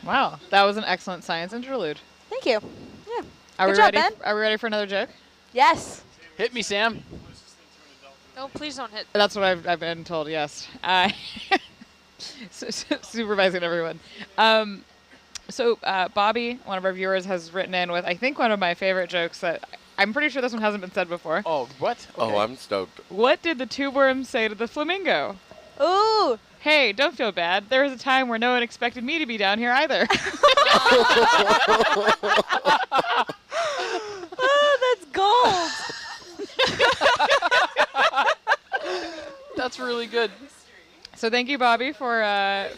Wow, that was an excellent science interlude. Thank you. Yeah. Are Good we job, ready? Ben. Are we ready for another joke? Yes. Hit me, Sam. No, please don't hit. That's what I've been told. Yes. Supervising everyone. So Bobby, one of our viewers, has written in with I think one of my favorite jokes that I'm pretty sure this one hasn't been said before. Oh, what? Okay. Oh, I'm stoked. What did the tube worm say to the flamingo? Ooh. Hey, don't feel bad. There was a time where no one expected me to be down here either. Oh, that's gold. That's really good. So thank you, Bobby, for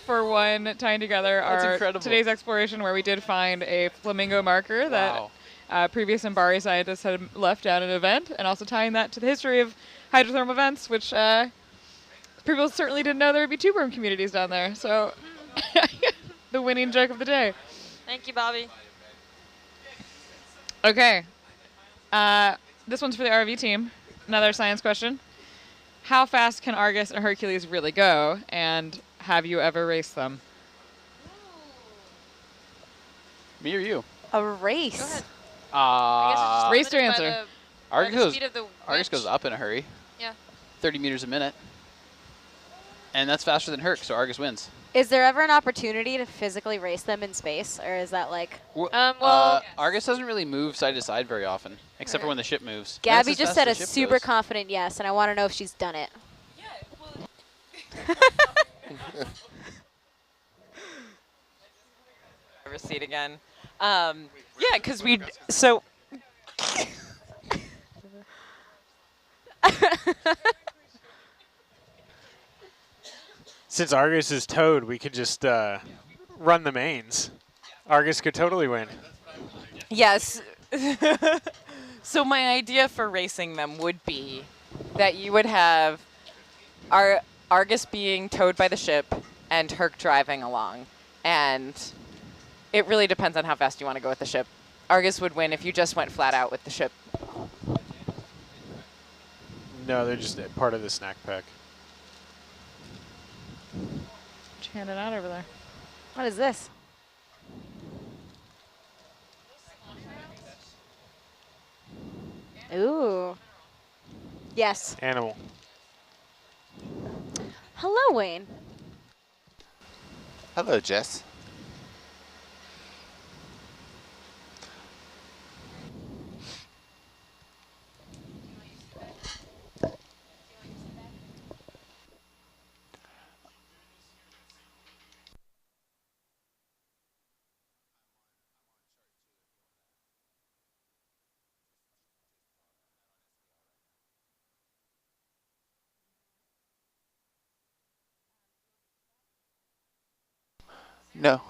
one tying together That's our incredible. today's exploration, where we did find a flamingo marker Wow. that previous Mbari scientists had left down an event, and also tying that to the history of hydrothermal vents, which people certainly didn't know there would be tube worm communities down there. So the winning joke of the day. Thank you, Bobby. Okay. This one's for the RV team. Another science question. How fast can Argus and Hercules really go, and have you ever raced them? Me or you? A race. Go ahead. I guess it's just Race your limited by answer. by Argus the goes, speed of the Argus goes winch. up in a hurry. Yeah. 30 meters a minute. And that's faster than Herc, so Argus wins. Is there ever an opportunity to physically race them in space, or is that like? Well, Argus doesn't really move side to side very often, except for when the ship moves. And Gabby that's just as said fast a as the ship super goes. confident yes, and I want to know if she's done it. Receipt again. Yeah, because we so. Since Argus is towed, we could just run the mains. Argus could totally win. Yes. So my idea for racing them would be that you would have Argus being towed by the ship and Herc driving along. And it really depends on how fast you want to go with the ship. Argus would win if you just went flat out with the ship. No, they're just part of the snack pack. What you handing out over there? What is this? Ooh. Yes. Animal. Hello, Wayne. Hello, Jess. No.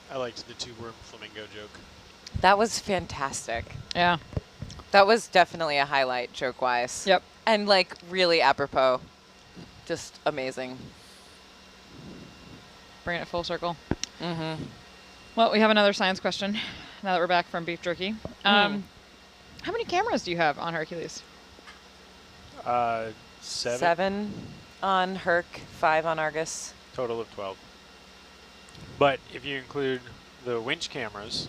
I liked the two-worm flamingo joke. That was fantastic. Yeah. That was definitely a highlight joke-wise. Yep. And like really apropos. Just amazing. Bringing it full circle. Mm-hmm. Well, we have another science question now that we're back from beef jerky. How many cameras do you have on Hercules? 7. 7 on Herc, 5 on Argus. Total of 12. But if you include the winch cameras,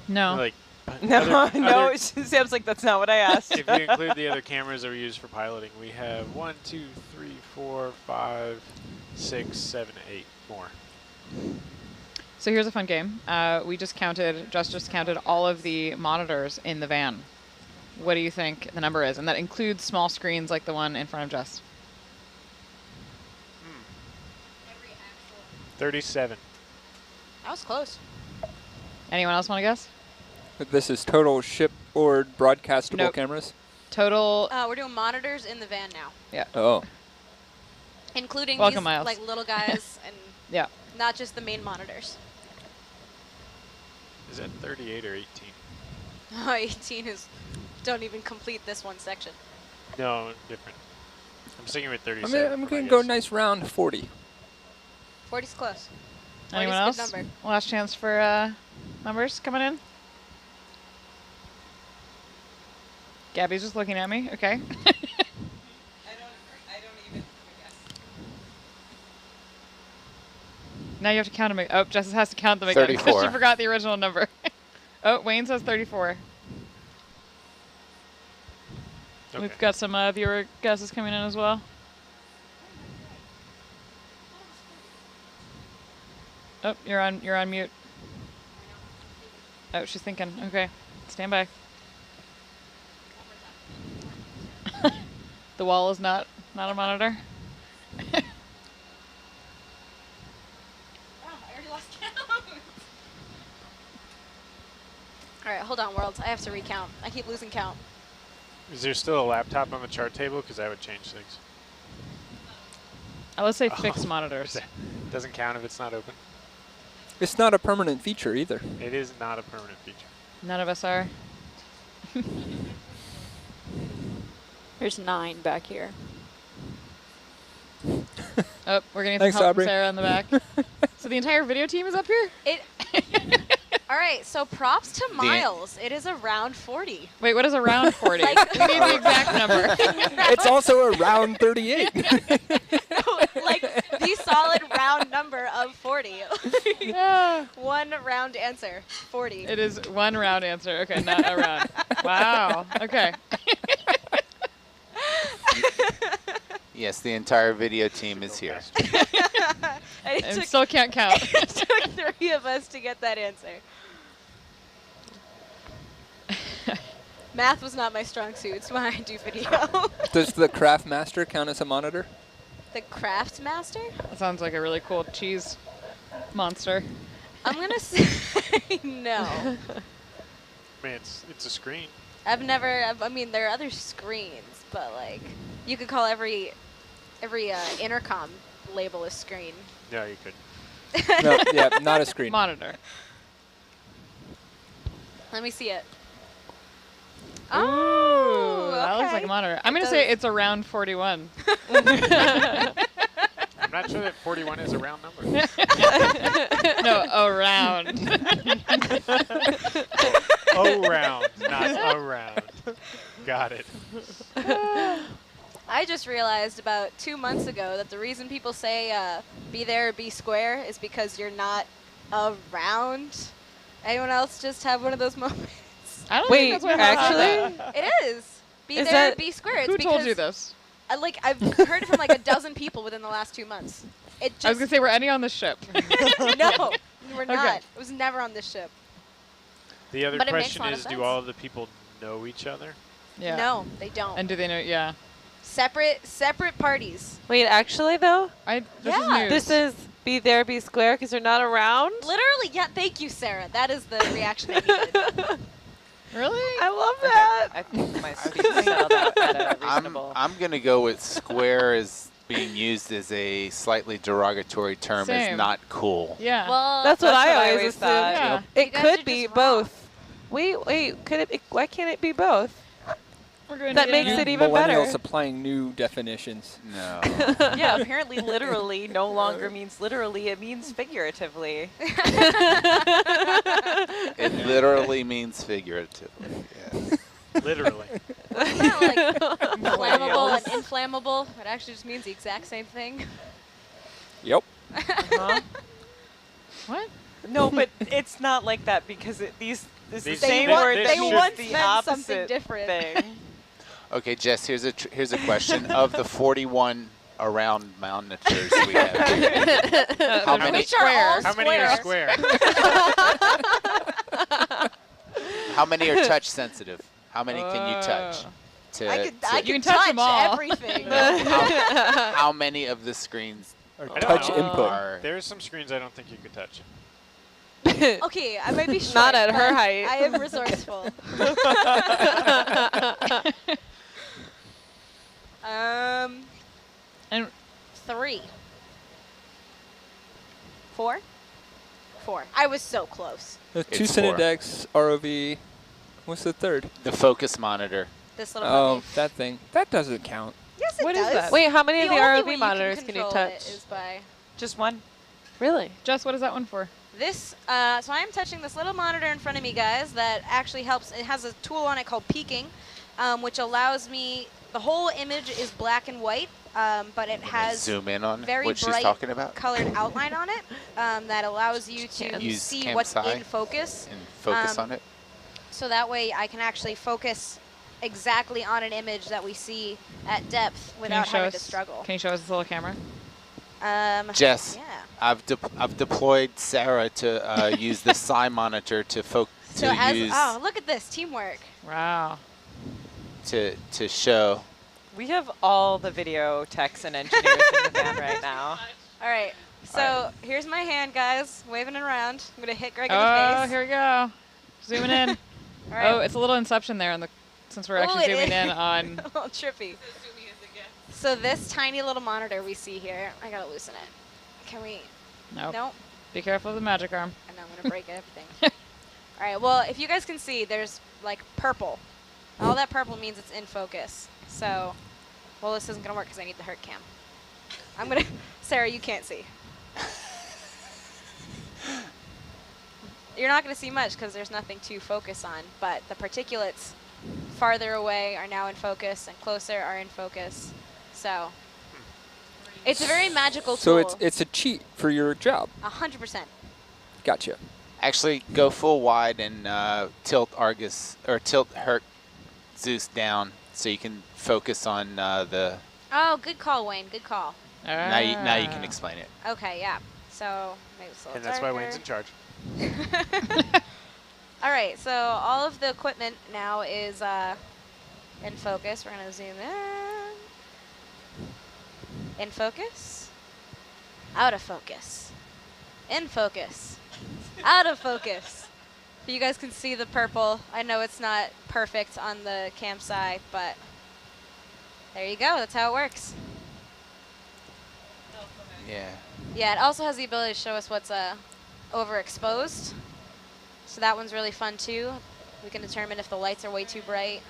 No. like No, no. Sam's like, that's not what I asked. If you include the other cameras that were used for piloting, we have 1, 2, 3, 4, 5, 6, 7, 8 more. So here's a fun game. We just counted all of the monitors in the van. What do you think the number is? And that includes small screens like the one in front of Jess. 37. That was close. Anyone else want to guess? This is total shipboard broadcastable Nope. cameras? Total. We're doing monitors in the van now, Yeah. Oh. including Welcome, these Miles. like little guys and Yeah. not just the main monitors. Is that 38 or 18? Oh, 18 is don't even complete this one section. No, different. I'm sticking with 37. I'm for my going to go guess. nice round 40. 40's close. 40's Anyone a good else? number. Last chance for numbers coming in. Gabby's just looking at me. Okay. I don't even guess. Now you have to count them. Oh, Jess has to count them again because 34. she forgot the original number. Oh, Wayne says 34. Okay. We've got some viewer guesses coming in as well. Oh, you're on mute. Oh, she's thinking. Okay, stand by. The wall is not a monitor. Oh, I already lost count. All right, hold on, worlds. I have to recount. I keep losing count. Is there still a laptop on the chart table? Because that would change things. Let's say Oh. fixed monitors. Doesn't count if it's not open. It's not a permanent feature either. It is not a permanent feature. None of us are. There's 9 back here. Oh, we're getting some Thanks, help Aubrey. from Sarah in the back. So the entire video team is up here? All right, so props to Miles. It is around 40. Wait, what is around 40? Like- We need the exact number. It's also a round 38. Like the solid round number of 40. Ah, One round answer, 40. it is one round answer. Okay, not a round. Wow. Okay. Yes, the entire video team is here. And it And took, still can't count. it took 3 of us to get that answer. Math was not my strong suit. It's when I do video. Does the Craft Master count as a monitor? The Craft Master? That sounds like a really cool cheese monster. I'm going to say no. I mean, it's a screen. I mean, there are other screens, but like, you could call every intercom label a screen. No, you could. No, yeah, not a screen. Monitor. Let me see it. Ooh, Oh, that looks like okay. a monitor. I'm It going to say does. it's around 41. I'm not sure that 41 is a round number. No, around. Round, not around. Got it. I just realized about 2 months ago that the reason people say be there or be square is because you're not around. Anyone else just have one of those moments? I don't Wait, think that's what happened. actually? It is. Be Is there or that- be square. It's Who because told you this? I've heard it from like a dozen people within the last 2 months. It I was just going to say, were any on the ship? no, we're Okay. not. It was never on this ship. The other But it makes a question lot of is, sense. do all of the people know each other? Yeah. No, they don't. And do they know? Yeah. Separate parties. Wait, actually though, This Yeah. is news. this is be there, be square, because they're not around. Literally, yeah. Thank you, Sarah. That is the reaction I needed. Really? I love that. I think my speech settled out at a reasonable. I'm going to go with square as being used as a slightly derogatory term Same. as not cool. Yeah. Well, That's what That's I what I always always assumed. thought. Yeah. You It guys could are be just wrong. both. Wait, could it? Why can't it be both? We're going That to makes internet. it even better. Millennials applying new definitions. No. Yeah, apparently literally no longer means literally, it means figuratively. It literally means figuratively. Yes. Literally. It's not like flammable and inflammable. It actually just means the exact same thing. Yep. Huh? What? No, but it's not like that because This These- is the same they- word they that should- means once the meant something opposite different. thing. Okay, Jess, here's a question. Of the 41 around monitors we have, how many Which are all How many are square? how many are touch sensitive? How many can you touch? I You can can touch them all. everything. How many of the screens Or I don't touch know. input. are? There's some screens I don't think you could touch. Okay, I might be short, Not at her but height. I am resourceful. And 3. 4? 4. I was so close. There's two It's 4. Cinedex, ROV. What's the third? The focus monitor. This little Oh, puppy. that thing. That doesn't count. Yes, it What is does. that? Wait, how many of the only ROV way monitors can you control touch? it is by Just one. Really? Jess, what is that one for? this. So I am touching this little monitor in front of me, guys. That actually helps. It has a tool on it called peaking, which allows me. The whole image is black and white, but it has Zoom in on very what she's bright talking about colored outline on it that allows you to Use see cam what's sci in focus. and focus Um, on it. So that way I can actually focus exactly on an image that we see at depth Can you without show having to us? struggle. Can you show us this little camera? Jess, Yeah. I've deployed Sarah to use the Psi monitor to So as use oh, look at this teamwork. Wow. to show. We have all the video techs and engineers in the van right now. All right. So All here's my hand, guys, waving it around. I'm gonna hit Greg in Oh, the face. here we go. Zooming in. All right. Oh, it's a little inception there on the since we're Oh, actually it zooming is. in on. A little trippy. So this tiny little monitor we see here, I gotta loosen it. Can we? Nope. Nope. Be careful of the magic arm. And I'm gonna break everything. All right. Well, if you guys can see, there's like purple. All that purple means it's in focus. So, well, this isn't gonna work because I need the Herc cam. I'm gonna. Sarah, you can't see. You're not gonna see much because there's nothing to focus on. But the particulates farther away are now in focus, and closer are in focus. So, it's a very magical So tool. it's a cheat for your job. 100%. Gotcha. Actually, go full wide and tilt Argus or tilt Herc Zeus down so you can focus on the. Oh, good call, Wayne. Good call. Now you Ah. can explain it. Okay, yeah. So maybe it's a little And that's why darker. Wayne's in charge. All right, so all of the equipment now is in focus. We're gonna zoom in. In focus. Out of focus. In focus. Out of focus. You guys can see the purple. I know it's not perfect on the campsite, but there you go. That's how it works. Yeah. Yeah, it also has the ability to show us what's overexposed. So that one's really fun too. We can determine if the lights are way too bright.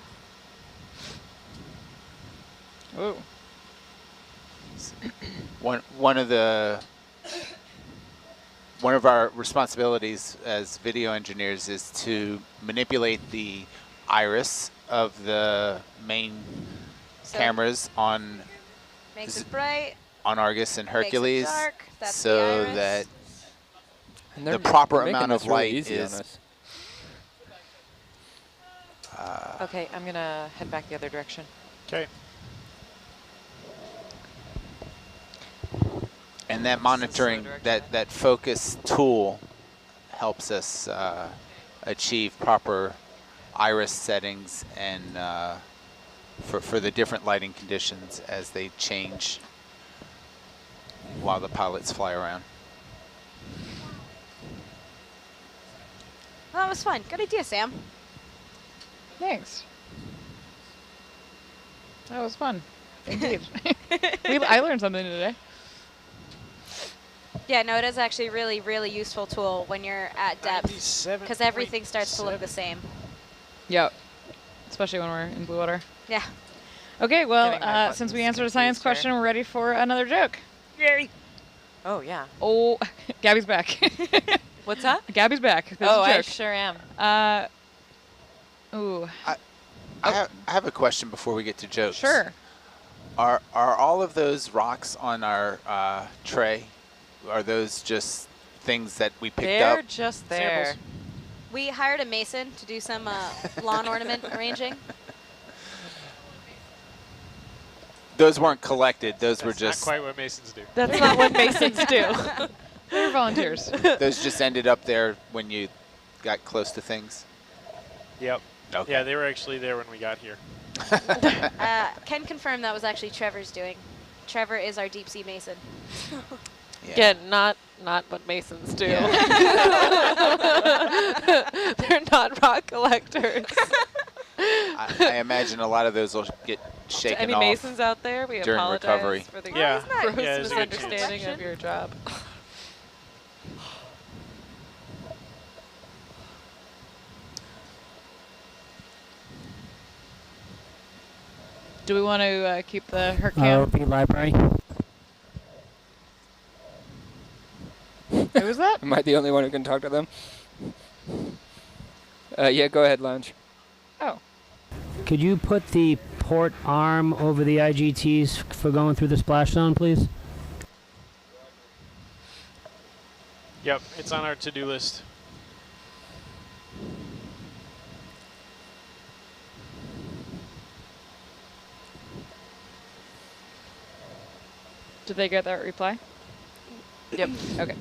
Ooh. One of our responsibilities as video engineers is to manipulate the iris of the main So cameras on makes it bright, Argus and makes it Hercules, dark. That's the so iris. that And the they're proper making amount this of really light easy on is. us. Okay, I'm gonna head back the other direction. Okay. And that slow monitoring, direction. that focus tool helps us achieve proper iris settings and for the different lighting conditions as they change while the pilots fly around. Well, that was fun. Good idea, Sam. Thanks. That was fun. Indeed. I learned something today. Yeah, no, it is actually a really, really useful tool when you're at depth because everything starts to look the same. Yep. Especially when we're in blue water. Yeah. Okay, well, Getting my since we buttons answered a science confused here. question, we're ready for another joke. Yay! Oh yeah. Oh, Gabby's back. What's that? Gabby's back. This Oh, is a I joke. sure am. Ooh. I have a question before we get to jokes. Sure. Are all of those rocks on our tray, are those just things that we picked They're up? just there. We hired a mason to do some lawn ornament arranging. Those weren't collected. Those were That's just. not quite what masons do. That's not what masons do. They're volunteers. Those just ended up there when you got close to things. Yep. Okay. Yeah, they were actually there when we got here. Can confirm that was actually Trevor's doing. Trevor is our deep sea mason. Again, not what masons do. Yeah. They're not rock collectors. I imagine a lot of those will get To shaken any off. masons out there, we during apologize recovery. for the Yeah. gross Yeah, there's a good chance. misunderstanding of your job. Do we want to keep the Herc cam? ROV library. Who was that? Am I the only one who can talk to them? Yeah, go ahead, Lounge. Oh. Could you put the port arm over the IGTs for going through the splash zone, please? Yep, it's on our to-do list. Did they get that reply? Yep. Okay.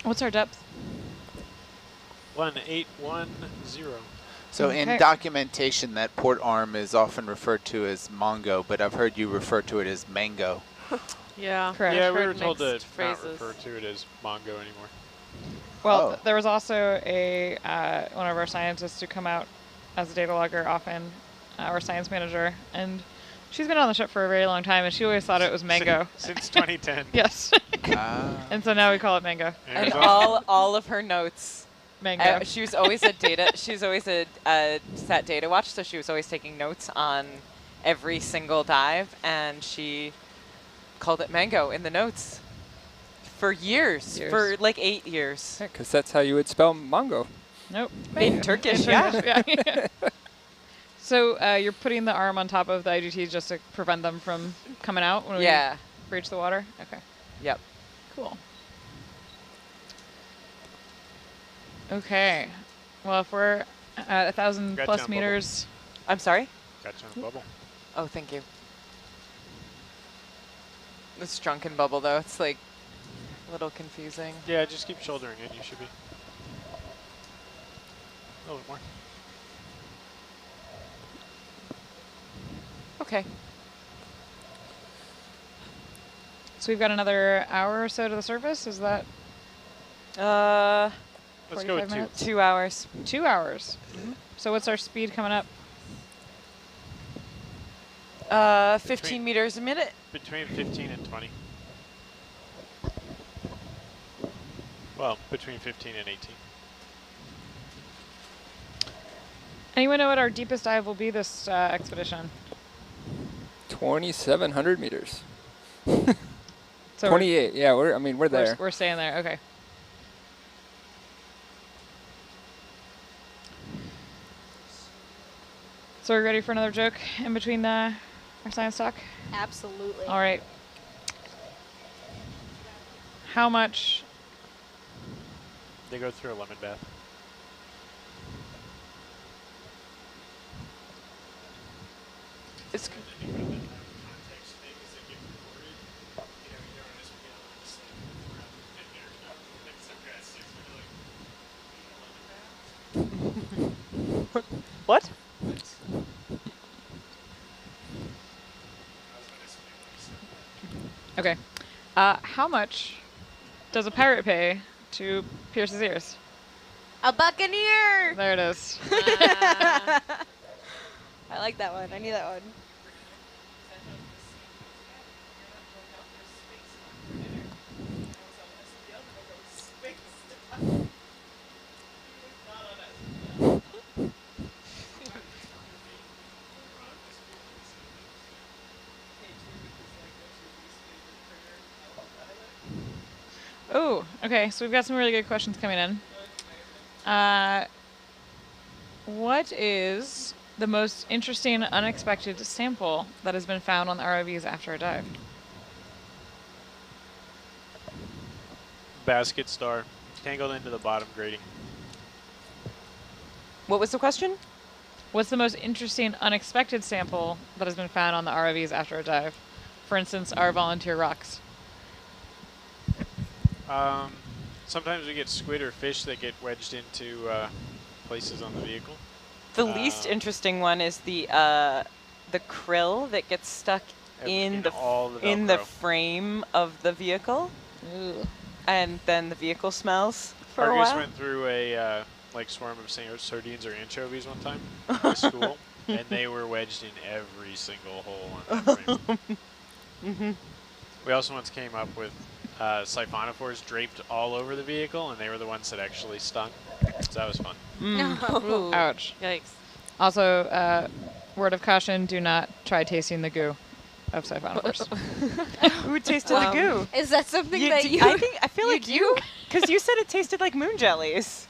What's our depth? 1810. So in Okay. documentation, that port arm is often referred to as Mongo, but I've heard you refer to it as Mango. Yeah. Correct. Yeah, I've we heard were told to mixed not phrases. refer to it as Mongo anymore. Well, Oh. there was also a one of our scientists who come out as a data logger often, our science manager, and she's been on the ship for a very long time, and she always thought it was Mango. Since 2010. Yes. Ah. And so now we call it Mango. And And it was all of her notes. Mango. She was always a data. She was always a sat data watch, so she was always taking notes on every single dive, and she called it Mango in the notes for years, for like 8 years. Yeah, because that's how you would spell Mongo. Nope. In Turkish, yeah. Yeah. So you're putting the arm on top of the IGTs just to prevent them from coming out when Yeah. we breach the water? Okay. Yep. Cool. Okay. Well, if we're at 1,000 Got plus you on meters, I'm sorry? got you on the bubble. Oh, thank you. This drunken bubble, though, it's like a little confusing. Yeah, just keep shouldering it. You should be. A little bit more. Okay. so we've got another hour or so to the surface. Is that Let's go with 45 2. minutes? 2 hours. 2 hours? So what's our speed coming up? 15 meters a minute. Between 15 and 20. Well, between 15 and 18. Anyone know what our deepest dive will be this expedition? 2,700 meters. So 28. Yeah, we're there. We're staying there. Okay. So we're ready for another joke in between our science talk? Absolutely. All right. How much? They go through a lemon bath. It's what? Okay. How much does a pirate pay to pierce his ears? A buccaneer. There it is. I like that one. I knew that one. Oh, okay. So we've got some really good questions coming in. What is the most interesting unexpected sample that has been found on the ROVs after a dive? basket star, tangled into the bottom grating. What was the question? What's the most interesting unexpected sample that has been found on the ROVs after a dive? For instance, our volunteer rocks. Sometimes we get squid or fish that get wedged into places on the vehicle. The least interesting one is the krill that gets stuck in the frame of the vehicle. Ooh. And then the vehicle smells for a Argus while. went through a swarm of sardines or anchovies one time at school, and they were wedged in every single hole on the frame. We also once came up with siphonophores draped all over the vehicle, and they were the ones that actually stung. So that was fun. Ooh. Ouch. Yikes. Also, word of caution, do not try tasting the goo of siphonophores. Who tasted the goo? Is that something that you? I feel like you, because you said it tasted like moon jellies.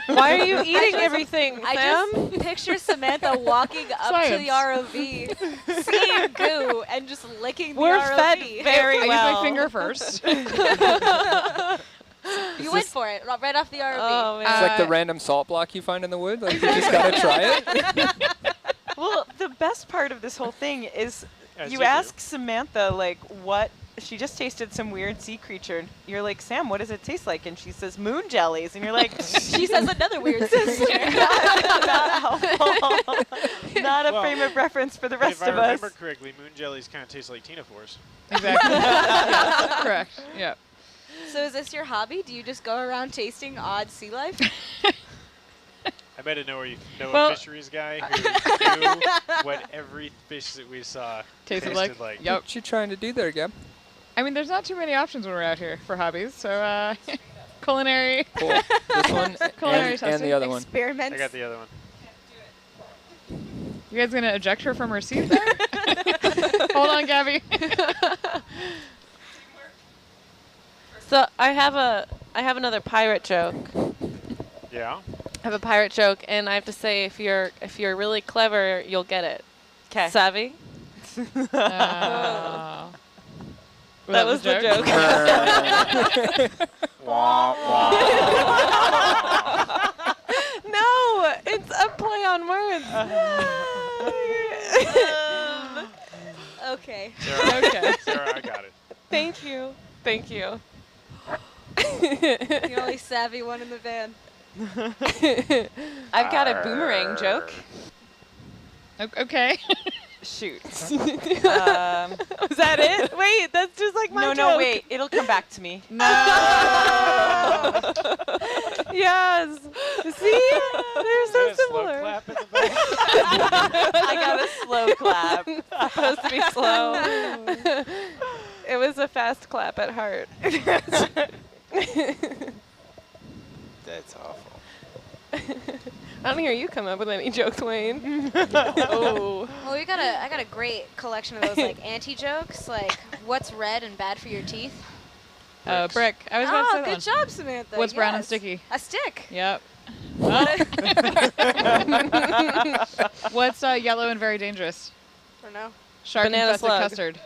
Why are you eating everything, I Sam? just picture Samantha walking up to the ROV, seeing goo, and just licking the We're ROV. fed very I well. use my finger first. You went for it, right off the ROV. Oh, man. It's like the random salt block you find in the wood. Like you just gotta try it. Well, the best part of this whole thing is As you you do. ask Samantha, like, what, she just tasted some weird sea creature. You're like, Sam, what does it taste like? And she says, moon jellies. And you're like, She says another weird thing. not helpful. Not a Well, frame of reference for the rest If I of us. remember correctly, moon jellies kind of taste like tinaphores. Exactly. Yes, correct. Yeah. So is this your hobby? Do you just go around tasting odd sea life? I met a Noah Well, fisheries guy who knew what every fish that we saw Tasted tasted like. like. Yep. What you trying to do there, Gab? I mean, there's not too many options when we're out here for hobbies. So, culinary. Cool. This one Culinary and testing. the other one. Experiments. I got the other one. You guys gonna eject her from her seat there? Hold on, Gabby. So I have another pirate joke. Yeah. I have a pirate joke, and I have to say, if you're really clever, you'll get it. 'Kay. Savvy? That That was the joke. No, it's a play on words. Okay. Sarah, Okay. Sarah, I got it. Thank you. Thank you. The only savvy one in the van. I've got a boomerang joke. Okay. Shoot. Was that it? Wait, that's just like my joke. No, wait. It'll come back to me. No. Yes. See? They're so Is that a slow similar. clap in the back? I got a slow clap. Supposed to be slow. It was a fast clap at heart. That's awful. I don't hear you come up with any jokes, Wayne. Oh. Well, I got a great collection of those like anti-jokes, like what's red and bad for your teeth. Brick. I was about to say that good one. job, Samantha. What's brown and Yes. sticky? A stick. Yep. Well. What's yellow and very dangerous? I don't know. Shark Banana infested slug. custard.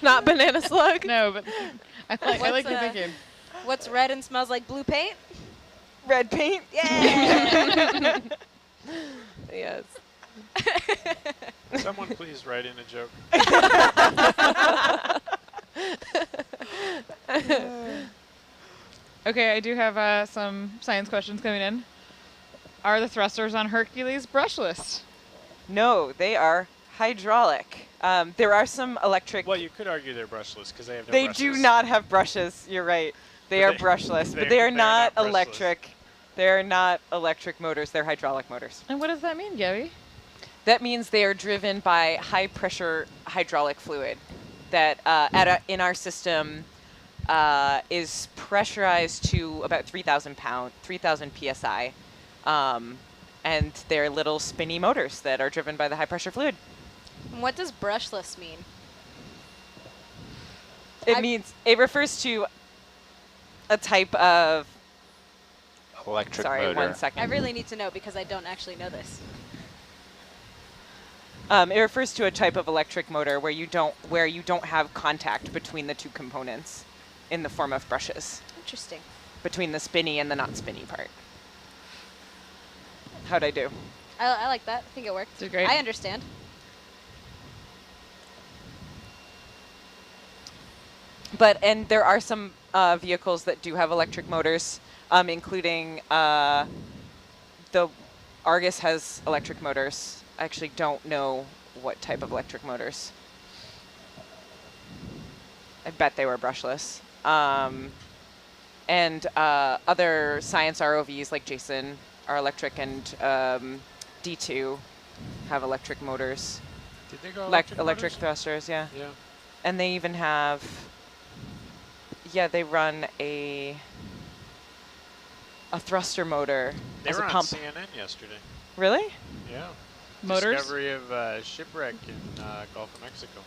Not banana slug? No, but I like your What's, thinking. What's red and smells like blue paint? Red paint? Yeah. Yes. Someone please write in a joke. Okay, I do have some science questions coming in. Are the thrusters on Hercules brushless? No, they are hydraulic. There are some electric. Well, you could argue they're brushless because they have no They brushes. do not have brushes. You're right. They But are they- brushless, but they're- they are they're not not brushless. electric. They're not electric motors. They're hydraulic motors. And what does that mean, Gabby? That means they are driven by high pressure hydraulic fluid that in our system is pressurized to about 3,000 psi. And they're little spinny motors that are driven by the high pressure fluid. And what does brushless mean? It refers to a type of. Electric Sorry, motor. 1 second. I really need to know because I don't actually know this. It refers to a type of electric motor where you don't have contact between the two components in the form of brushes, Interesting. between the spinny and the not spinny part. How'd I do? I like that. I think it worked. Did great. I understand. And there are some vehicles that do have electric motors, including the Argus has electric motors. I actually don't know what type of electric motors. I bet they were brushless. And other science ROVs like Jason are electric, and D2 have electric motors. Did they go Electric motors? thrusters, yeah. Yeah. And they even have, they run a thruster motor They as were a on pump. CNN yesterday. Really? Yeah. Motors? Discovery of shipwreck in Gulf of Mexico.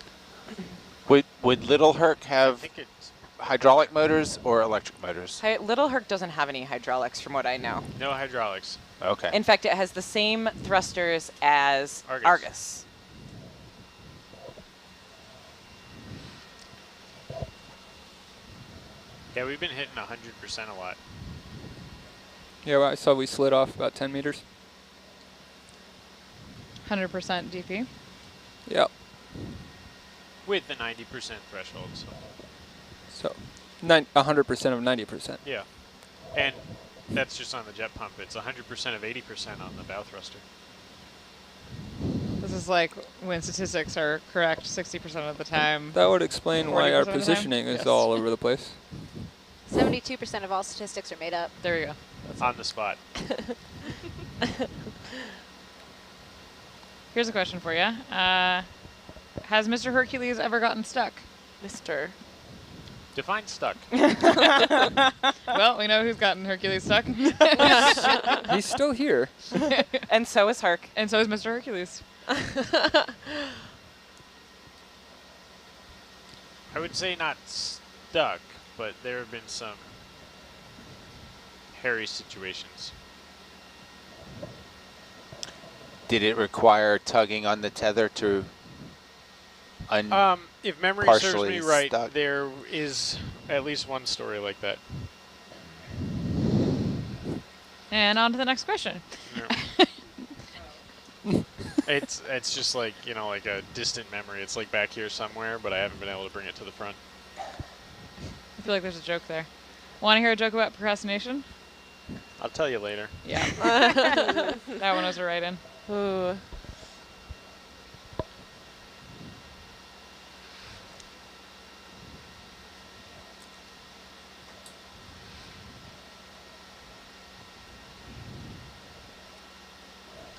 Would Little Herc I have think it's hydraulic motors or electric motors? Little Herc doesn't have any hydraulics from what I know. no hydraulics. Okay. In fact, it has the same thrusters as Argus. Argus. Yeah, we've been hitting 100% a lot. Yeah, well, I saw we slid off about 10 meters. 100% DP. Yep. With the 90% threshold. So 100% of 90%. Yeah. And that's just on the jet pump. It's 100% of 80% on the bow thruster. This is like when statistics are correct 60% of the time. That would explain why 40% our of the time? positioning is Yes. all over the place. 72% of all statistics are made up. There you go. On the spot. Here's a question for you. Has Mr. Hercules ever gotten stuck? Mr. Define stuck. Well, we know who's gotten Hercules stuck. He's still here. And so is Herc. And so is Mr. Hercules. I would say not stuck, but there have been some hairy situations. Did it require tugging on the tether to If memory serves partially me right, stuck. there is at least one story like that. And on to the next question. Yeah. It's just like, like a distant memory. It's like back here somewhere, but I haven't been able to bring it to the front. I feel like there's a joke there. Want to hear a joke about procrastination? I'll tell you later. Yeah. That one was a write-in. Ooh.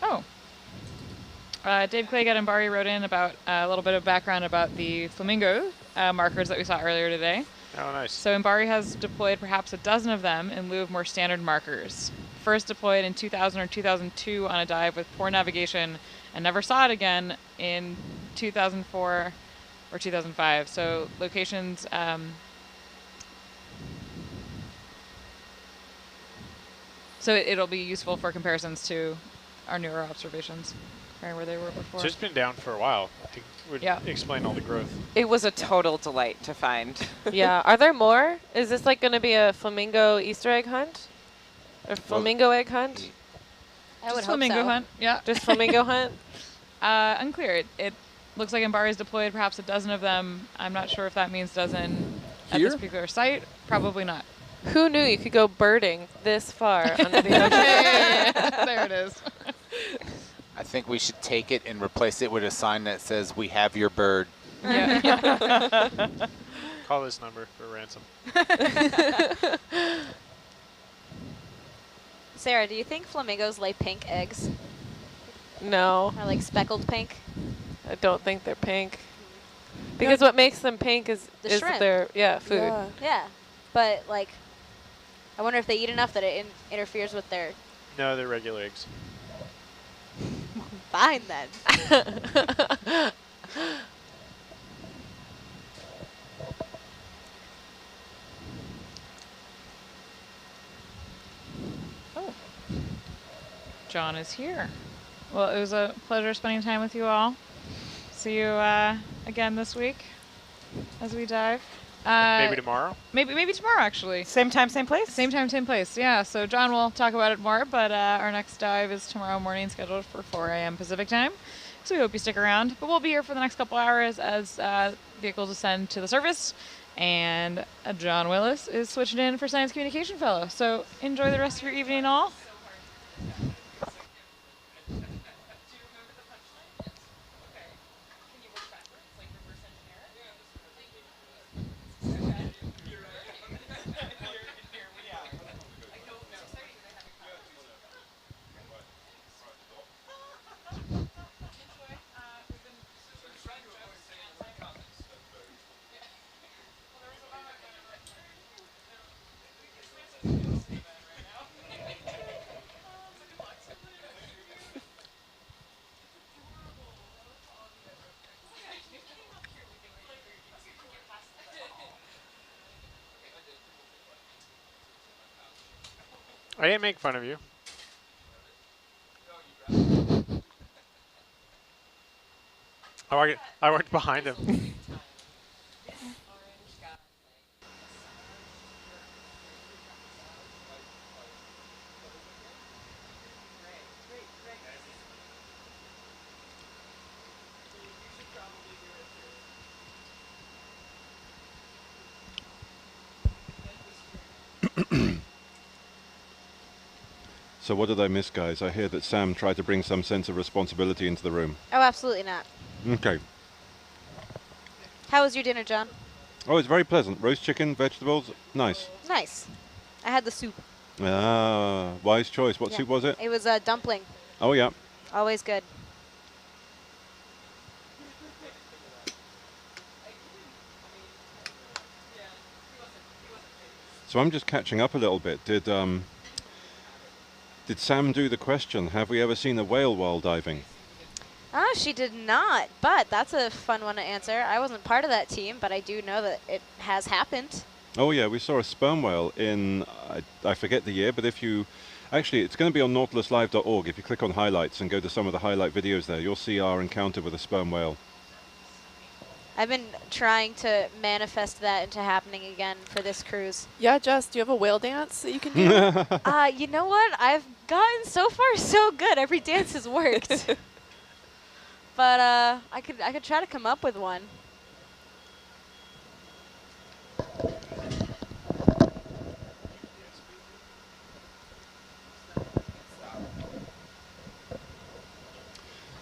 Oh. Dave Clay Gadambari wrote in about a little bit of background about the flamingo markers that we saw earlier today. Oh, nice. So Mbari has deployed perhaps a dozen of them in lieu of more standard markers. First deployed in 2000 or 2002 on a dive with poor navigation and never saw it again in 2004 or 2005. So locations... so it'll be useful for comparisons to our newer observations, comparing where they were before. So it's been down for a while. It would Yeah. explain all the growth. It was a total delight to find. Yeah. Are there more? Is this like going to be a flamingo Easter egg hunt? Or flamingo egg hunt? I would Just hope flamingo so. hunt, yeah. Just flamingo hunt? Unclear. It looks like Mbari's deployed perhaps a dozen of them. I'm not sure if that means dozen at Here? this particular site. Probably not. Who knew you could go birding this far under the ocean? There it is. I think we should take it and replace it with a sign that says, "We have your bird." Yeah. Call this number for ransom. Sarah, do you think flamingos lay pink eggs? No, Or like speckled pink? I don't think they're pink. Because what makes them pink is The shrimp. their food. Yeah. But like, I wonder if they eat enough that it interferes with their... No, they're regular eggs. Fine then. John is here. Well, it was a pleasure spending time with you all. see you again this week as we dive. Maybe tomorrow? Maybe tomorrow, actually. Same time, same place? Same time, same place, yeah. So John will talk about it more, but our next dive is tomorrow morning, scheduled for 4 a.m. Pacific time. So we hope you stick around. But we'll be here for the next couple hours as vehicles ascend to the surface. And John Willis is switching in for Science Communication Fellow. So enjoy the rest of your evening all. I didn't make fun of you. I worked behind him. So what did I miss, guys? I hear that Sam tried to bring some sense of responsibility into the room. Oh, absolutely not. Okay. How was your dinner, John? Oh, it's very pleasant. Roast chicken, vegetables, nice. Nice. I had the soup. Ah, wise choice. What soup was it? It was a dumpling. Oh, yeah. Always good. So I'm just catching up a little bit. Did Sam do the question, have we ever seen a whale while diving? She did not, but that's a fun one to answer. I wasn't part of that team, but I do know that it has happened. Oh yeah, we saw a sperm whale in, I forget the year, but if you, actually it's going to be on nautiluslive.org. If you click on highlights and go to some of the highlight videos there, you'll see our encounter with a sperm whale. I've been trying to manifest that into happening again for this cruise. Yeah, Jess, do you have a whale dance that you can do? You know what? I've gotten so far so good. Every dance has worked. But I could try to come up with one.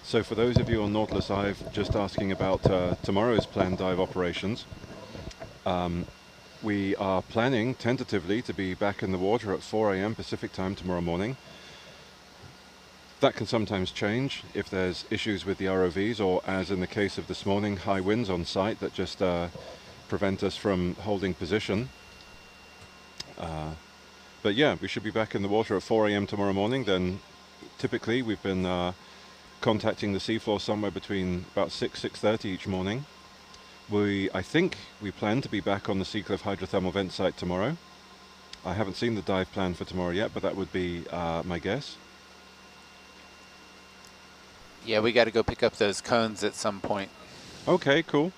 So for those of you on Nautilus Live just asking about tomorrow's planned dive operations, we are planning tentatively to be back in the water at 4 a.m. Pacific time tomorrow morning. That can sometimes change if there's issues with the ROVs, or as in the case of this morning, high winds on site that just prevent us from holding position. But yeah, we should be back in the water at 4 a.m. tomorrow morning. Then typically we've been contacting the seafloor somewhere between about 6:30 each morning. I think we plan to be back on the Seacliff hydrothermal vent site tomorrow. I haven't seen the dive plan for tomorrow yet, but that would be my guess. Yeah, we got to go pick up those cones at some point. Okay, cool.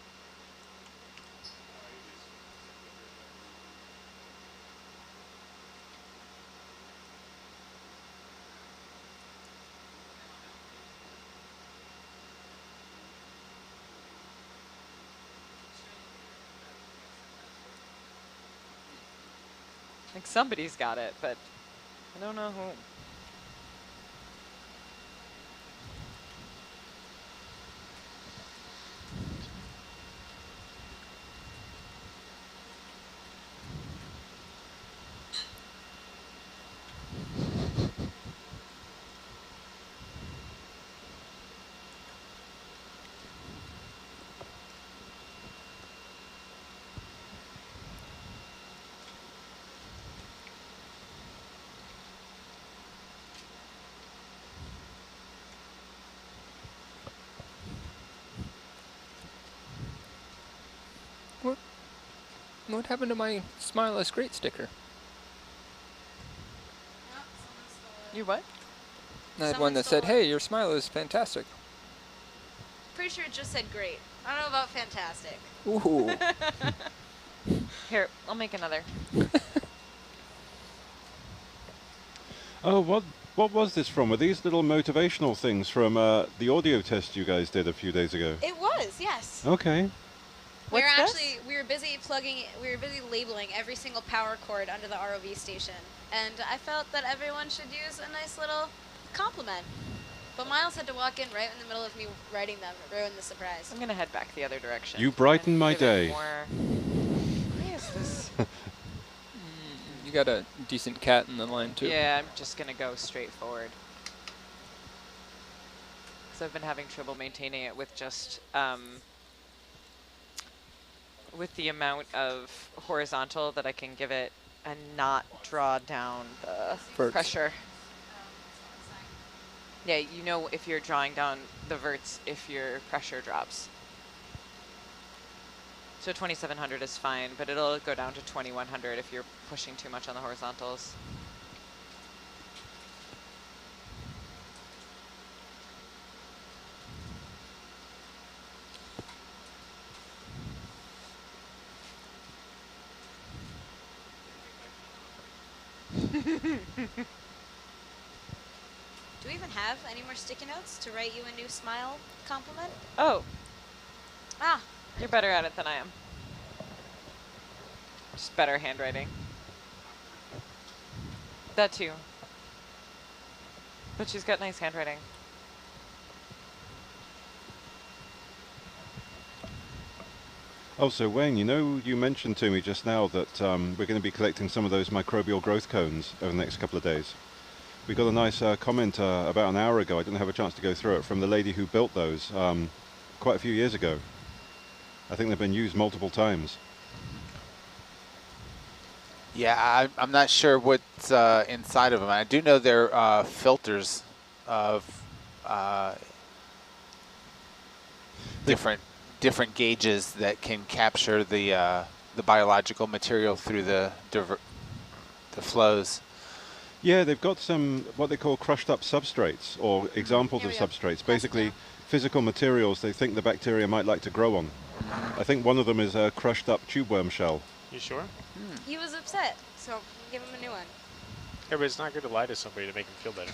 Like somebody's got it, but I don't know who. What happened to my Smile is Great sticker? You what? I had one that said, hey, your smile is fantastic. pretty sure it just said great. I don't know about fantastic. Ooh. Here, I'll make another. Oh, what was this from? Were these little motivational things from the audio test you guys did a few days ago? It was, yes. Okay. We What's were busy labeling every single power cord under the ROV station, and I felt that everyone should use a nice little compliment. But Miles had to walk in right in the middle of me writing them. It ruined the surprise. I'm gonna head back the other direction. You brighten my Give it day. more- Why is this? You got a decent cat in the line too. Yeah, I'm just gonna go straight forward. Because I've been having trouble maintaining it with just with the amount of horizontal that I can give it and not draw down the Verts. pressure. Yeah, you know if you're drawing down the verts if your pressure drops. So 2700 is fine, but it'll go down to 2100 if you're pushing too much on the horizontals. Do we even have any more sticky notes to write you a new smile compliment? Oh, Ah, you're better at it than I am. Just better handwriting. That too. But she's got nice handwriting. Oh, so Wayne, you know, you mentioned to me just now that we're going to be collecting some of those microbial growth cones over the next couple of days. We got a nice comment about an hour ago. I didn't have a chance to go through it, from the lady who built those quite a few years ago. I think they've been used multiple times. Yeah, I'm not sure what's inside of them. I do know they're filters of different gauges that can capture the biological material through the flows. Yeah, they've got some what they call crushed up substrates, or examples of substrates. Basically, physical materials they think the bacteria might like to grow on. I think one of them is a crushed up tube worm shell. You sure? he was upset, so give him a new one. Yeah, but it's not good to lie to somebody to make them feel better.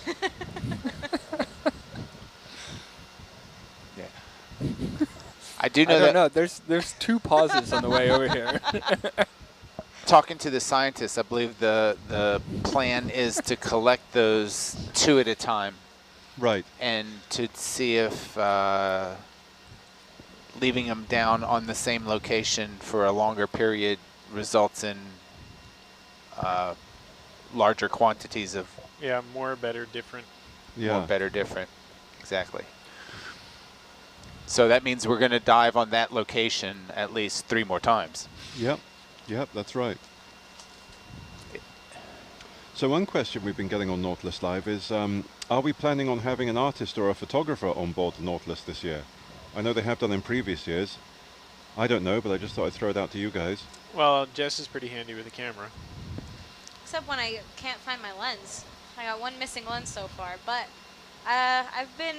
Yeah. I do know I don't that. know. There's two pauses on the way over here. Talking to the scientists, I believe the plan is to collect those 2 at a time. Right. And to see if leaving them down on the same location for a longer period results in larger quantities of. Yeah, more, better, different. Yeah. More, better, different. Exactly. So that means we're going to dive on that location at least 3 more times. Yep. Yep, that's right. So one question we've been getting on Nautilus Live is, are we planning on having an artist or a photographer on board the Nautilus this year? I know they have done in previous years. I don't know, but I just thought I'd throw it out to you guys. Well, Jess is pretty handy with the camera. Except when I can't find my lens. I got one missing lens so far, but I've been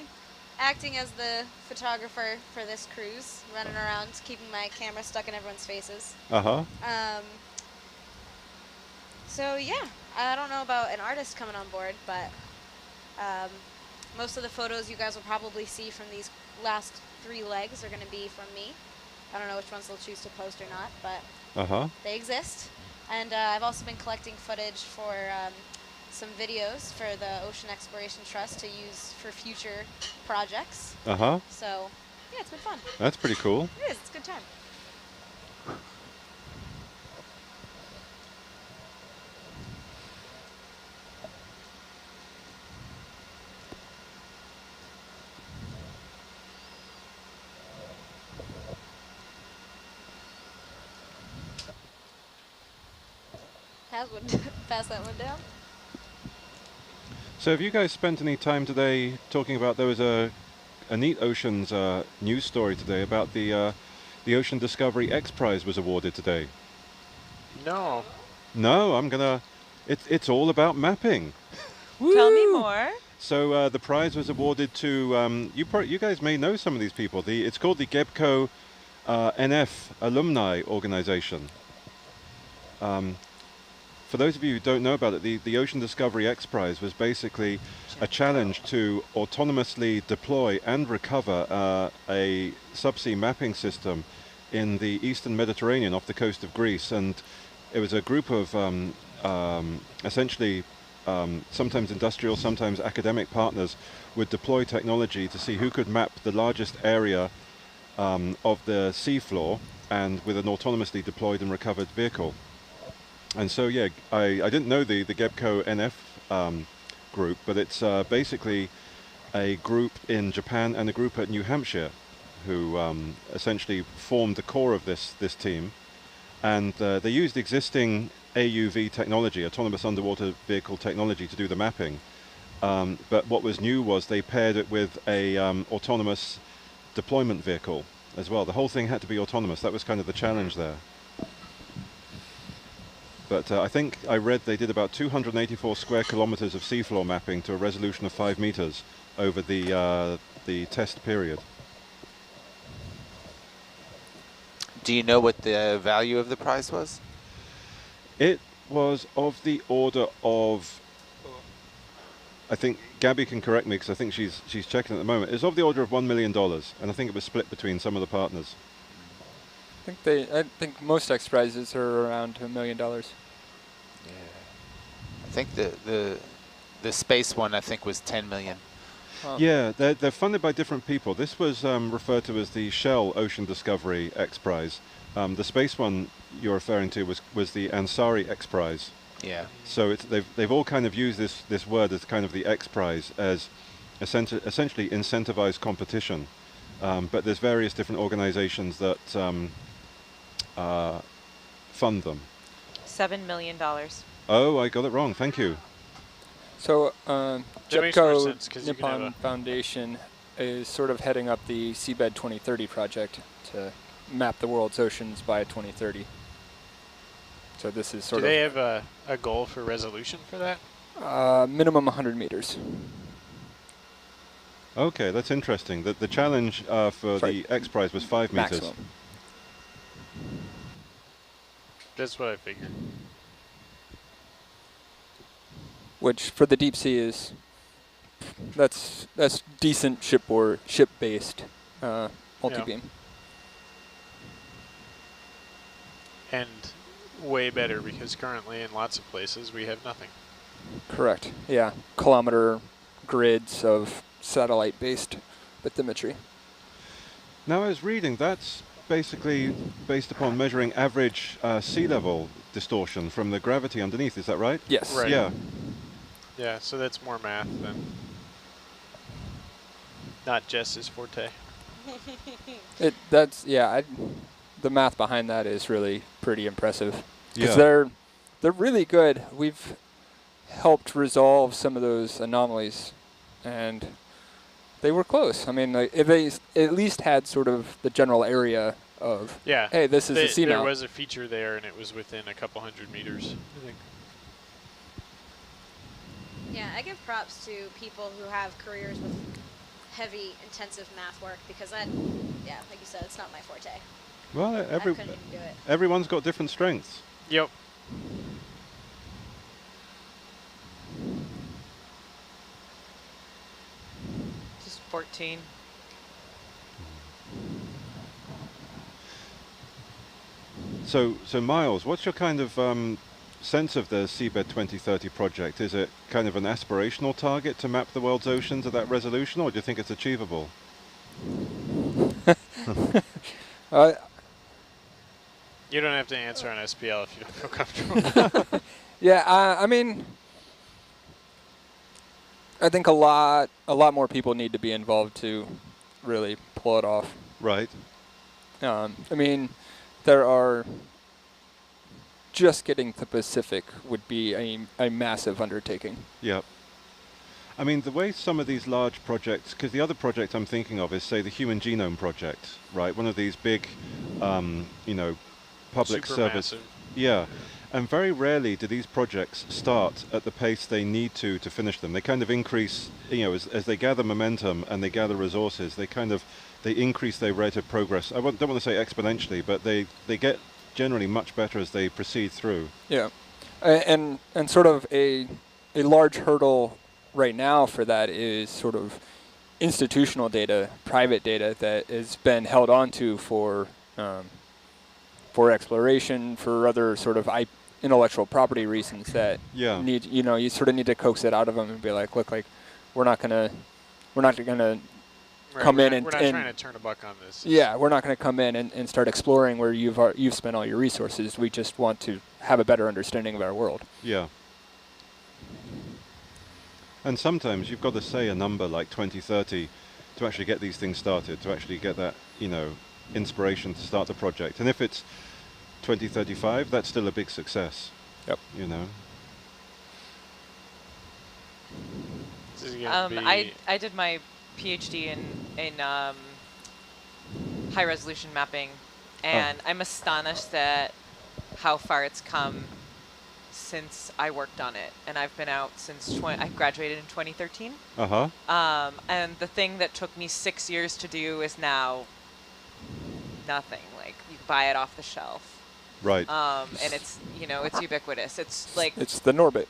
acting as the photographer for this cruise, running around, keeping my camera stuck in everyone's faces. Uh-huh. So yeah, I don't know about an artist coming on board, but most of the photos you guys will probably see from these last 3 legs are going to be from me. I don't know which ones they'll choose to post or not, but they exist. And I've also been collecting footage for some videos for the Ocean Exploration Trust to use for future projects. So yeah, it's been fun. That's pretty cool. It is. It's a good time. Pass that one down. So have you guys spent any time today talking about, there was a neat Oceans news story today about the Ocean Discovery X Prize was awarded today? No. No, it's all about mapping. Tell me more. So the prize was awarded to, you guys may know some of these people. It's called the GEBCO NF Alumni Organization. For those of you who don't know about it, the Ocean Discovery X Prize was basically a challenge to autonomously deploy and recover a subsea mapping system in the eastern Mediterranean off the coast of Greece. And it was a group of essentially sometimes industrial, sometimes academic partners would deploy technology to see who could map the largest area of the seafloor, and with an autonomously deployed and recovered vehicle. And so, yeah, I didn't know the GEBCO NF group, but it's basically a group in Japan and a group at New Hampshire who essentially formed the core of this team. And they used existing AUV technology, autonomous underwater vehicle technology, to do the mapping. But what was new was they paired it with a autonomous deployment vehicle as well. The whole thing had to be autonomous. That was kind of the challenge there. But I think I read they did about 284 square kilometers of seafloor mapping to a resolution of 5 meters over the test period. Do you know what the value of the prize was? It was of the order of, I think Gabby can correct me because I think she's checking at the moment. It's of the order of $1 million, and I think it was split between some of the partners. I think most X prizes are around $1 million. Yeah. I think the space one I think was 10 million. Oh. Yeah, they're funded by different people. This was referred to as the Shell Ocean Discovery X Prize. The space one you're referring to was the Ansari X Prize. Yeah. So they've all kind of used this word as kind of the X Prize as essentially incentivized competition. But there's various different organizations that fund them. $7 million. Oh, I got it wrong. Thank you. So That makes more JEPCO sense 'cause you can have Nippon Foundation is sort of heading up the Seabed 2030 project to map the world's oceans by 2030. So this is sort Do they have a goal for resolution for that? of minimum 100 meters. Okay, that's interesting. The challenge for Sorry. the X Prize was 5 meters. Maximum. That's what I figured. Which for the deep sea is that's decent ship-based multi-beam. And way better because currently in lots of places we have nothing. Correct. Yeah, kilometer grids of satellite-based bathymetry. Now I was reading that's basically based upon measuring average sea level distortion from the gravity underneath. Is that right? Yes. Right. Yeah. Yeah, so that's more math than not Jess's forte. The math behind that is really pretty impressive. Because Yeah. they're really good. We've helped resolve some of those anomalies, and they were close. I mean, if they at least had sort of the general area of, Yeah. hey, this is a seamount. There was a feature there, and it was within a couple hundred meters, I think. Yeah, I give props to people who have careers with heavy, intensive math work because that, yeah, like you said, it's not my forte. Well, I couldn't even do it. everyone's got different strengths. Yep. Just 14. So Miles, what's your kind of sense of the Seabed 2030 project? Is it kind of an aspirational target to map the world's oceans at that resolution, or do you think it's achievable? You don't have to answer on SPL if you don't feel comfortable. Yeah, I mean, I think a lot more people need to be involved to really pull it off. Right. I mean, there are just getting to the Pacific would be a massive undertaking. Yeah. I mean, the way some of these large projects, because the other project I'm thinking of is, say, the Human Genome Project, right? One of these big, public service. Supermassive. Yeah. And very rarely do these projects start at the pace they need to finish them. They kind of increase, as they gather momentum and they gather resources, they increase their rate of progress. I don't want to say exponentially, but they get generally much better as they proceed through. Yeah, and sort of a large hurdle right now for that is sort of institutional data, private data that has been held onto for exploration, for other sort of intellectual property reasons that need, you sort of need to coax it out of them and be like, look, like we're not gonna come in and we're not trying to turn a buck on this. Yeah, we're not going to come in and start exploring where you've spent all your resources. We just want to have a better understanding of our world. Yeah. And sometimes you've got to say a number like 2030 to actually get these things started, to actually get that, inspiration to start the project. And if it's 2035, that's still a big success. Yep. I did my PhD in high resolution mapping, and I'm astonished at how far it's come since I worked on it. And I've been out since I graduated in 2013. And the thing that took me 6 years to do is now nothing. Like, you buy it off the shelf. Right. And it's it's ubiquitous. It's like it's the Norbit.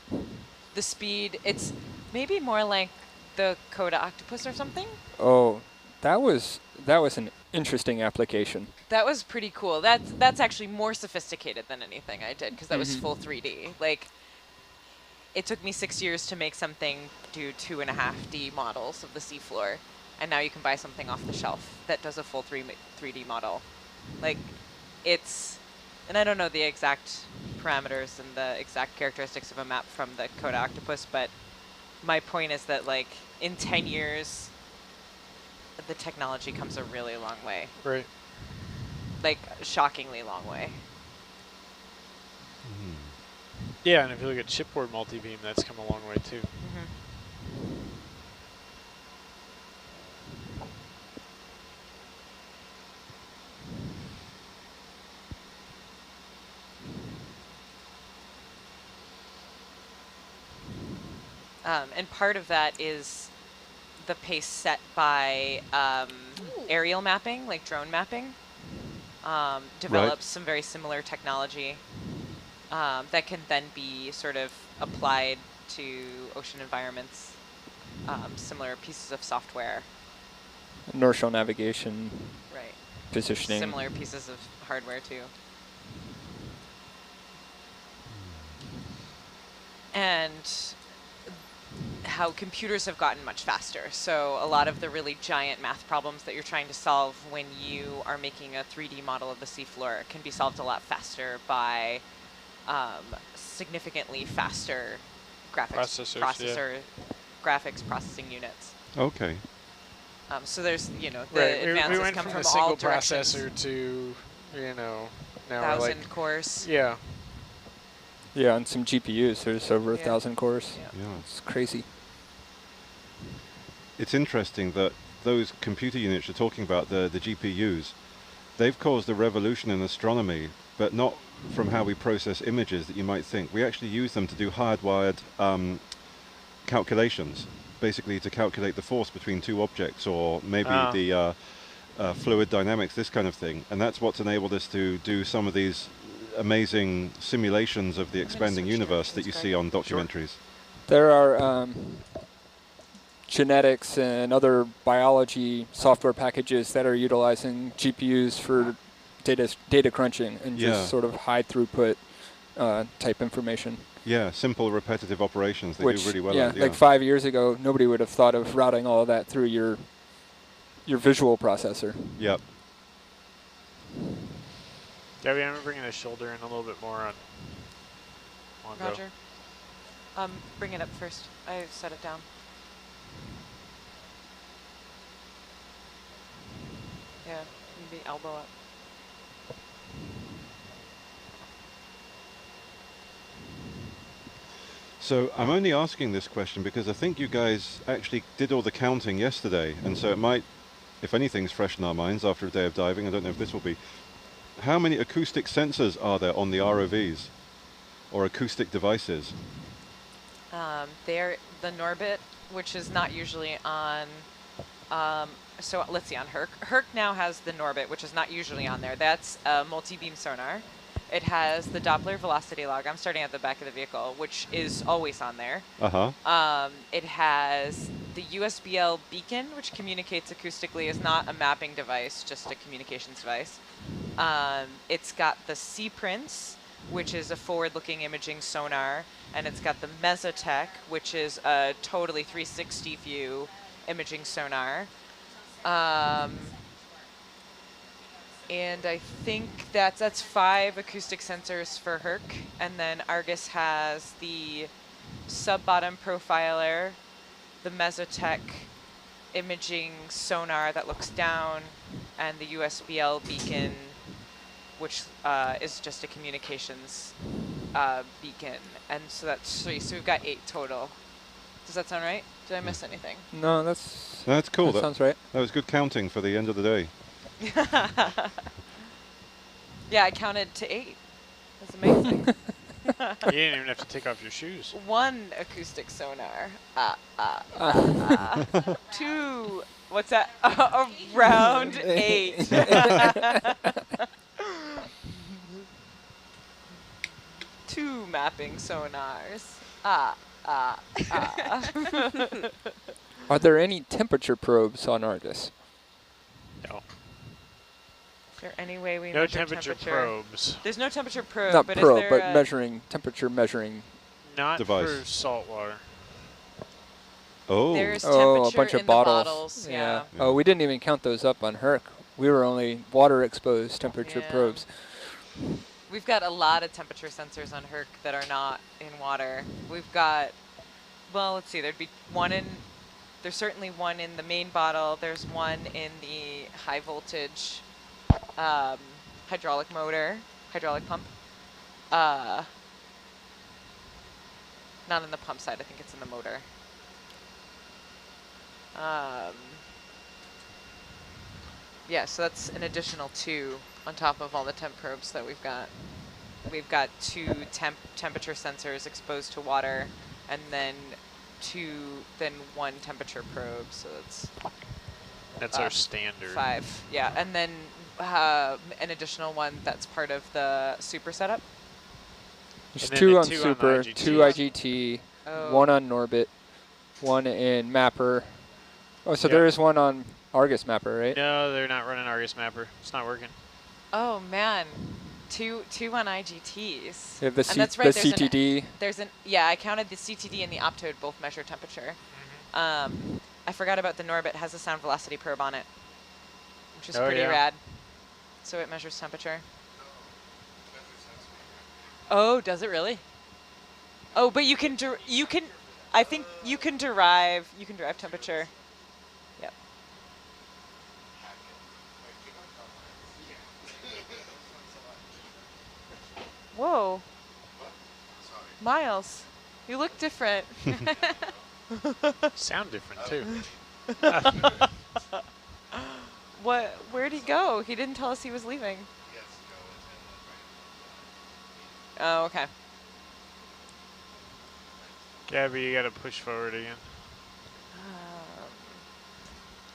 The speed. It's maybe more like the Coda Octopus or something. Oh, that was an interesting application. That was pretty cool. That's actually more sophisticated than anything I did, because that was full 3D. Like, it took me 6 years to make something do 2.5D models of the seafloor, and now you can buy something off the shelf that does a full 3D model. Like, and I don't know the exact parameters and the exact characteristics of a map from the Coda Octopus, but my point is that, like, in 10 years, the technology comes a really long way. Right. Like, shockingly long way. Yeah, and if you look at chipboard multi-beam, that's come a long way too. And part of that is the pace set by aerial mapping, like drone mapping. Develops some very similar technology that can then be sort of applied to ocean environments, similar pieces of software. Inertial navigation. Right. Positioning. Similar pieces of hardware too. And how computers have gotten much faster. So a lot of the really giant math problems that you're trying to solve when you are making a 3D model of the seafloor can be solved a lot faster by significantly faster graphics graphics processing units. Okay. So there's, the advances we went come from from a single all directions. processor to, now 1,000 we're like, cores. Yeah. Yeah, on some GPUs, there's over 1,000 cores. Yeah. It's crazy. It's interesting that those computer units you're talking about, the GPUs, they've caused a revolution in astronomy, but not from how we process images that you might think. We actually use them to do hardwired calculations, basically to calculate the force between two objects, or maybe the fluid dynamics, this kind of thing. And that's what's enabled us to do some of these amazing simulations of the expanding universe that you see on documentaries. There are genetics and other biology software packages that are utilizing GPUs for data crunching and just sort of high throughput type information. Yeah, simple repetitive operations. They do really well at it. Like 5 years ago, nobody would have thought of routing all of that through your visual processor. Yep. Gabby, I'm bringing the shoulder in a little bit more on Roger. Bring it up first. I set it down. Yeah, maybe elbow up. So I'm only asking this question because I think you guys actually did all the counting yesterday, and so it might, if anything's fresh in our minds after a day of diving, I don't know if this will be. How many acoustic sensors are there on the ROVs? or acoustic devices? They're the Norbit, which is not usually on. So let's see, on Herc. Herc now has the Norbit, which is not usually on there. That's a multi-beam sonar. It has the Doppler velocity log. I'm starting at the back of the vehicle, which is always on there. It has the USBL beacon, which communicates acoustically, is not a mapping device, just a communications device. It's got the C-Prince, which is a forward-looking imaging sonar, and it's got the Mesotech, which is a totally 360 view imaging sonar. And I think that's 5 acoustic sensors for Herc, and then Argus has the sub-bottom profiler, the Mesotech imaging sonar that looks down, and the USBL beacon, which is just a communications beacon. And so that's 3. So we've got 8 total. Does that sound right? Did I miss anything? No, that's cool. That sounds right. That was good counting for the end of the day. Yeah, I counted to 8. That's amazing. You didn't even have to take off your shoes. 1 acoustic sonar. 2. What's that? Around 8. 2 mapping sonars. Are there any temperature probes on Argus? No. Is there any way we no measure temperature probes. There's no temperature probe. Not but probe, is there but a measuring temperature measuring. Not device. for salt water. Oh. There's A temperature bunch in of the bottles. bottles. Yeah. Oh, we didn't even count those up on Herc. We were only water exposed temperature probes. We've got a lot of temperature sensors on Herc that are not in water. We've got, well, let's see, there'd be there's certainly 1 in the main bottle. There's 1 in the high voltage hydraulic pump. Not in the pump side, I think it's in the motor. Yeah, so that's an additional 2 on top of all the temp probes that we've got. We've got 2 temperature sensors exposed to water, and then 1 temperature probe. So that's our standard. 5, yeah, and then an additional 1 that's part of the super setup. There's 2 on super, on 2 IGT, 1 on Norbit, 1 in Mapper. Oh, so there is 1 on Argus Mapper, right? No, they're not running Argus Mapper. It's not working. Oh man, 2 on IGTs. You have the, and that's right, the CTD. Yeah, I counted the CTD and the Optode both measure temperature. I forgot about the Norbit has a sound velocity probe on it, which is pretty rad. So it measures temperature. Oh, does it really? Oh, but I think you can derive temperature. Yep. Whoa. Miles, you look different. Sound different too. Where'd he go? He didn't tell us he was leaving. Oh, okay. Gabby, you gotta push forward again.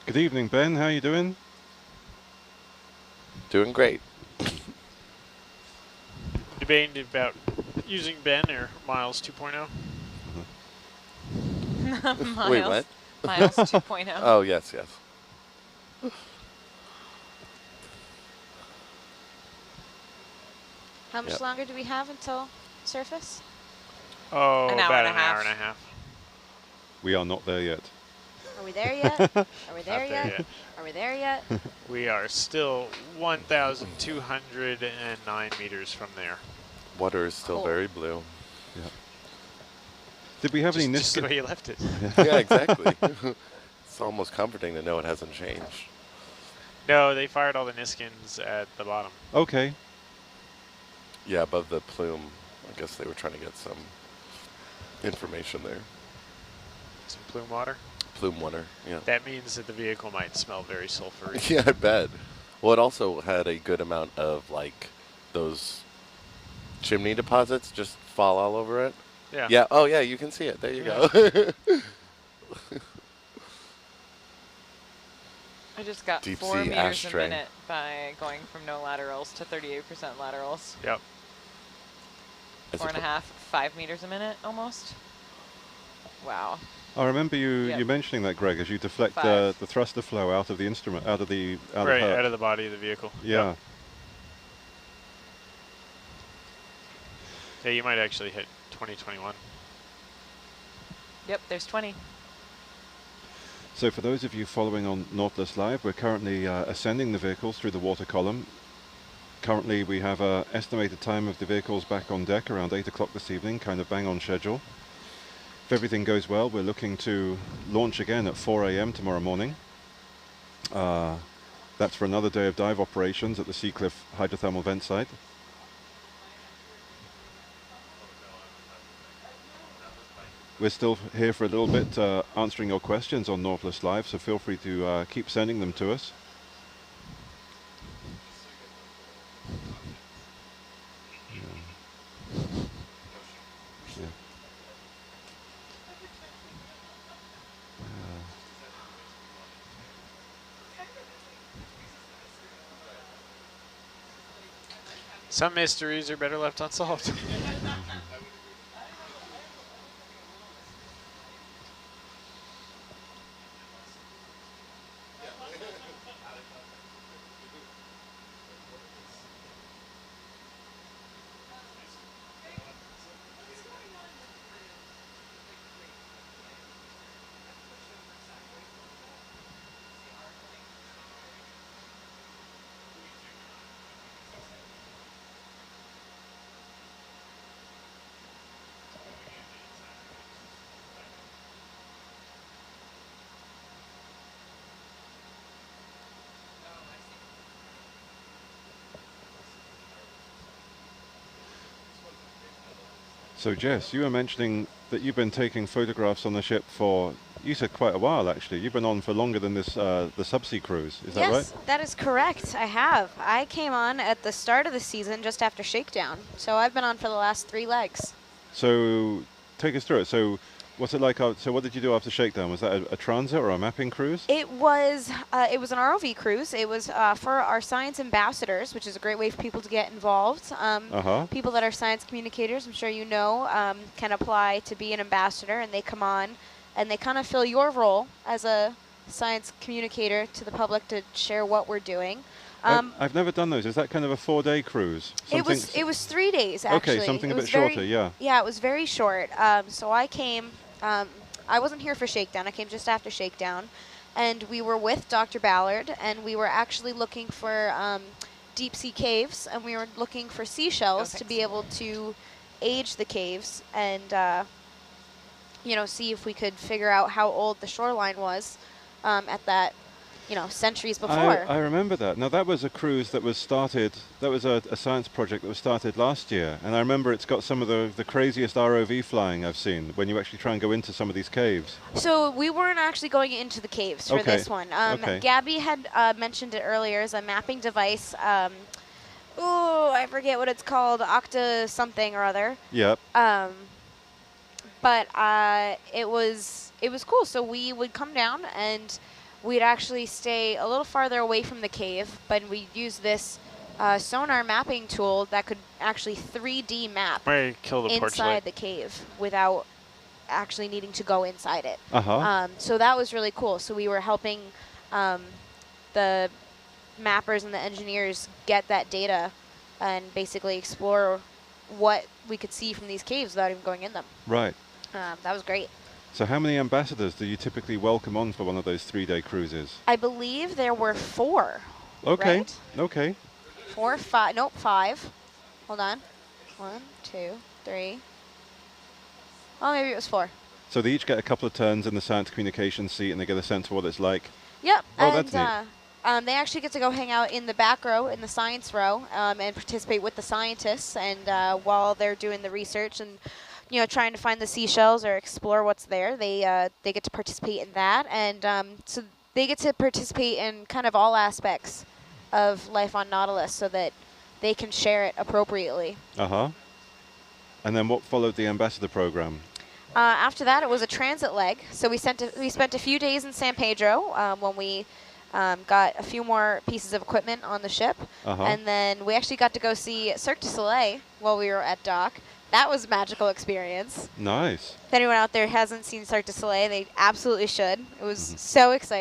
Good evening, Ben. How you doing? Doing great. Debating about using Ben or Miles 2.0. Miles. Wait, what? Miles 2.0. Oh, yes. How much longer do we have until surface? Oh, an hour about and an hour and a half. We are not there yet. Are we there yet? Are we there yet? Are we there yet? We are still 1,209 meters from there. Water is still very blue. Yeah. Did we have any Just the Niskin? way you left it. Yeah, exactly. It's almost comforting to know it hasn't changed. No, they fired all the Niskins at the bottom. Okay. Yeah, above the plume. I guess they were trying to get some information there. Some plume water. Plume water, yeah. That means that the vehicle might smell very sulfury. Yeah, I bet. Well, it also had a good amount of like those chimney deposits just fall all over it? Yeah. Yeah. Oh, yeah. You can see it. There you go. I just got Deep 4 sea meters ashtray. a minute by going from no laterals to 38% laterals. Yep. As 4.5, 5 meters a minute almost. Wow. I remember you Yep. mentioning that, Greg, as you deflect 5. the thruster flow out of the instrument, out of Right, Herc. out of the body of the vehicle. Yeah. Yep. Yeah, you might actually hit 2021. Yep, there's 20. So for those of you following on Nautilus Live, we're currently ascending the vehicles through the water column. Currently we have an estimated time of the vehicles back on deck around 8 o'clock this evening, kind of bang on schedule. If everything goes well, we're looking to launch again at 4 a.m. tomorrow morning. That's for another day of dive operations at the Seacliff hydrothermal vent site. We're still here for a little bit answering your questions on Nautilus Live, so feel free to keep sending them to us. Yeah. Some mysteries are better left unsolved. So Jess, you were mentioning that you've been taking photographs on the ship for, you said quite a while actually. You've been on for longer than this the subsea cruise, is that right? Yes, that is correct. I have. I came on at the start of the season just after shakedown. So I've been on for the last 3 legs. So take us through it. So what's it like, so what did you do after shakedown? Was that a transit or a mapping cruise? It was an ROV cruise. It was for our science ambassadors, which is a great way for people to get involved. People that are science communicators, I'm sure you know, can apply to be an ambassador, and they come on and they kind of fill your role as a science communicator to the public to share what we're doing. I've never done those. Is that kind of a 4-day cruise? It was 3 days actually. Okay, something it a was bit shorter, yeah. Yeah, it was very short. So I came. I wasn't here for shakedown. I came just after shakedown, and we were with Dr. Ballard, and we were actually looking for deep sea caves, and we were looking for seashells to be able to age the caves and see if we could figure out how old the shoreline was at that centuries before. I remember that. Now that was a cruise that was started, that was a science project that was started last year, and I remember it's got some of the craziest ROV flying I've seen when you actually try and go into some of these caves. So we weren't actually going into the caves for this one. Gabby had mentioned it earlier as a mapping device. I forget what it's called, Octa something or other. Yep. But it was cool. So we would come down and we'd actually stay a little farther away from the cave, but we'd use this sonar mapping tool that could actually 3D map inside the cave without actually needing to go inside it. So that was really cool. So we were helping the mappers and the engineers get that data and basically explore what we could see from these caves without even going in them. Right. That was great. So how many ambassadors do you typically welcome on for one of those 3-day cruises? I believe there were 4. Okay. Right? Okay. 4, 5. Nope, 5. Hold on. 1, 2, 3. Oh, maybe it was 4. So they each get a couple of turns in the science communication seat, and they get a sense of what it's like. Yep. Oh, and that's neat. They actually get to go hang out in the back row, in the science row, and participate with the scientists. And while they're doing the research and trying to find the seashells or explore what's there, they get to participate in that. And so they get to participate in kind of all aspects of life on Nautilus so that they can share it appropriately. And then what followed the ambassador program? After that, it was a transit leg. So we spent a few days in San Pedro when we got a few more pieces of equipment on the ship. And then we actually got to go see Cirque du Soleil while we were at dock. That was a magical experience. Nice. If anyone out there hasn't seen Cirque du Soleil, they absolutely should. It was so exciting.